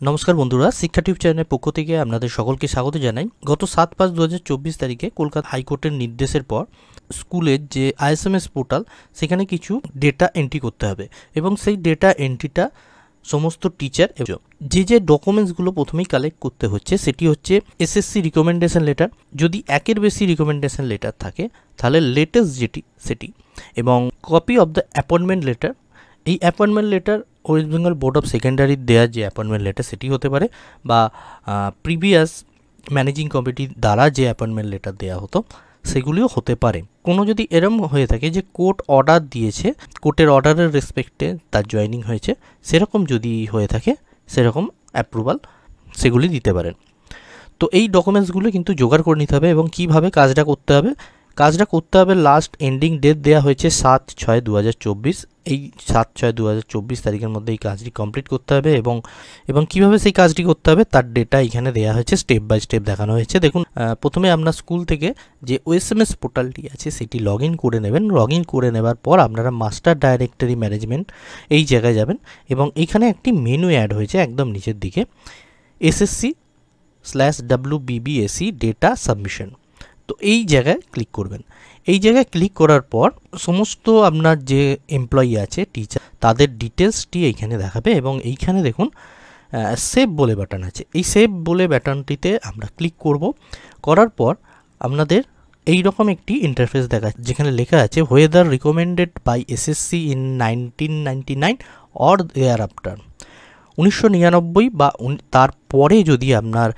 নমস্কার বন্ধুরা, শিক্ষা টিউব চ্যানেলের পক্ষ থেকে আপনাদের সকলকে স্বাগত জানাই। গত 7/5/2024 তারিখে কলকাতা হাইকোর্টের নির্দেশের পর স্কুলের যে ISMS পোর্টাল সেখানে কিছু ডেটা এন্ট্রি করতে হবে এবং সেই ডেটা এন্ট্রিটা সমস্ত টিচার যে ডকুমেন্টসগুলো প্রথমেই কালেক্ট করতে হচ্ছে সেটি হচ্ছে SSC রিকমেন্ডেশন লেটার। যদি একের বেশি রিকমেন্ডেশন লেটার থাকে তাহলে লেটেস্ট যেটি সেটি, এবং copy of the appointment letter. এই appointment letter West Bengal Board of সেকেন্ডারির দেওয়া যে অ্যাপয়েন্টমেন্ট লেটার সেটি হতে পারে, বা প্রিভিয়াস ম্যানেজিং কমিটির দ্বারা যে অ্যাপয়েন্টমেন্ট লেটার দেওয়া হতো সেগুলিও হতে পারে। কোনো যদি এরম হয়ে থাকে যে কোর্ট অর্ডার দিয়েছে, কোর্টের অর্ডারের রেসপেক্টে তার জয়েনিং হয়েছে, সেরকম যদি হয়ে থাকে সেরকম অ্যাপ্রুভাল সেগুলি দিতে পারেন। তো এই ডকুমেন্টসগুলো কিন্তু জোগাড় করে নিতে হবে। এবং কিভাবে কাজটা করতে হবে, লাস্ট এন্ডিং ডেট দেওয়া হয়েছে 7/6/2024। এই 7/6/2024 তারিখের মধ্যে এই কাজটি কমপ্লিট করতে হবে। এবং কিভাবে সেই কাজটি করতে হবে তার ডেটা এখানে দেওয়া হয়েছে, স্টেপ বাই স্টেপ দেখানো হয়েছে। দেখুন, প্রথমে আপনার স্কুল থেকে যে OSMS পোর্টালটি আছে সেটি লগ ইন করে নেবেন। লগ ইন করে নেবার পর আপনারা মাস্টার ডাইরেক্টরি ম্যানেজমেন্ট এই জায়গায় যাবেন এবং এইখানে একটি মেনু অ্যাড হয়েছে একদম নিচের দিকে, SSC/WBBSE ডেটা সাবমিশন। তো এই জায়গায় ক্লিক করবেন। এই জায়গায় ক্লিক করার পর সমস্ত আপনার যে এমপ্লয়ি আছে, টিচার, তাদের ডিটেলসটি এইখানে দেখাবে। এবং এইখানে দেখুন সেভ বলে বাটন আছে, এই সেভ বলে বাটনটিতে আমরা ক্লিক করব। করার পর আপনাদের এই রকম একটি ইন্টারফেস দেখাচ্ছে যেখানে লেখা আছে whether recommended by SSC in 1999 or thereafter। 1999 বা তারপরে যদি আপনার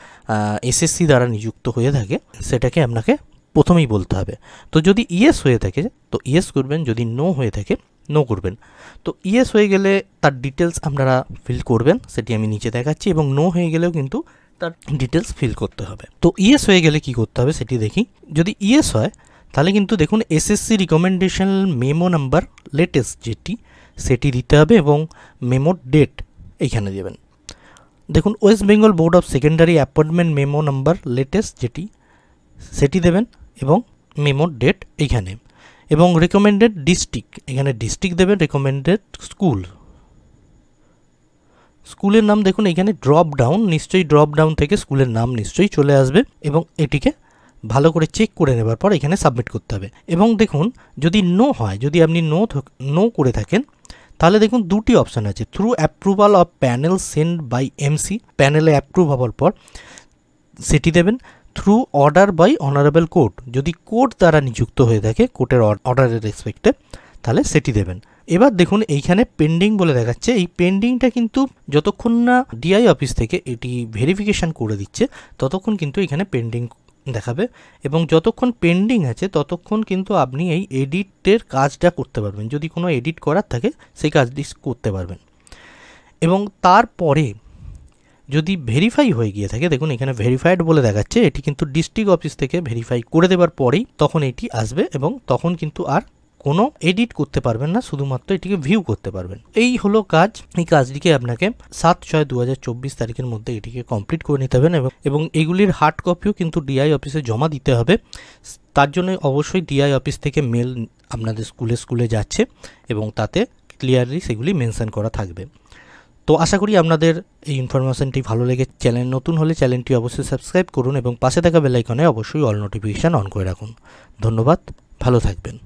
SSC দ্বারা নিযুক্ত হয়ে থাকে সেটাকে আপনাকে প্রথমেই বলতে হবে। তো যদি ইয়েস হয়ে থাকে তো ইয়েস করবেন, যদি নো হয়ে থাকে নো করবেন। তো ইয়েস হয়ে গেলে তার ডিটেলস আপনারা ফিল করবেন, সেটি আমি নিচে দেখাচ্ছি। এবং নো হয়ে গেলেও কিন্তু তার ডিটেলস ফিল করতে হবে। তো ইয়েস হয়ে গেলে কি করতে হবে সেটি দেখি। যদি ইয়েস হয় তাহলে কিন্তু দেখুন SSC recommendation memo number latest যেটি সেটি দিতে হবে এবং মেমোর ডেট এইখানে দেবেন। দেখুন, West Bengal Board of secondary appointment memo number latest যেটি সেটি দেবেন এবং মেমোর ডেট এইখানে। এবং রেকমেন্ডেড ডিস্ট্রিক্ট, এখানে ডিস্ট্রিক্ট দেবেন। রেকমেন্ডেড স্কুলের নাম দেখুন এখানে ড্রপ ডাউন, নিশ্চয়ই ড্রপ ডাউন থেকে স্কুলের নাম নিশ্চয়ই চলে আসবে। এবং এটিকে ভালো করে চেক করে নেবার পর এখানে সাবমিট করতে হবে। এবং দেখুন, যদি নো হয়, যদি আপনি নো করে থাকেন তাহলে দেখুন দুটি অপশান আছে, through approval of panel send by MC, প্যানেলে অ্যাপ্রুভ হওয়ার পর সেটি দেবেন। Through order by honourable court, যদি কোর্ট দ্বারা নিযুক্ত হয়ে থাকে কোর্টের অর্ডারের রেসপেক্টে তাহলে সেটি দেবেন। এবার দেখুন এইখানে পেন্ডিং বলে দেখাচ্ছে, এই পেন্ডিংটা কিন্তু যতক্ষণ না DI অফিস থেকে এটি ভেরিফিকেশান করে দিচ্ছে ততক্ষণ কিন্তু এখানে পেন্ডিং দেখাবে। এবং যতক্ষণ পেন্ডিং আছে ততক্ষণ কিন্তু আপনি এই এডিটের কাজটা করতে পারবেন। যদি কোনো এডিট করার থাকে সেই কাজটি করতে পারবেন। এবং তারপরে যদি ভেরিফাই হয়ে গিয়ে থাকে, দেখুন এখানে ভেরিফাইড বলে দেখাচ্ছে, এটি কিন্তু ডিস্ট্রিক্ট অফিস থেকে ভেরিফাই করে দেওয়ার পরেই তখন এটি আসবে এবং তখন কিন্তু আর কোনো এডিট করতে পারবেন না, শুধুমাত্র এটিকে ভিউ করতে পারবেন। এই হলো কাজ। এই কাজটিকে আপনাকে 7/6/2024 তারিখের মধ্যে এটিকে কমপ্লিট করে নিতে হবে। এবং এগুলির হার্ড কপিও কিন্তু DI অফিসে জমা দিতে হবে। তার জন্য অবশ্যই DI অফিস থেকে মেল আপনাদের স্কুলে যাচ্ছে এবং তাতে ক্লিয়ারলি সেগুলি মেনশন করা থাকবে। তো আশা করি আপনাদের এই ইনফরমেশনটি ভালো লেগে, চ্যানেল নতুন হলে চ্যানেলটি অবশ্যই সাবস্ক্রাইব করুন এবং পাশে থাকা বেল আইকনে অবশ্যই অল নোটিফিকেশান অন করে রাখুন। ধন্যবাদ, ভালো থাকবেন।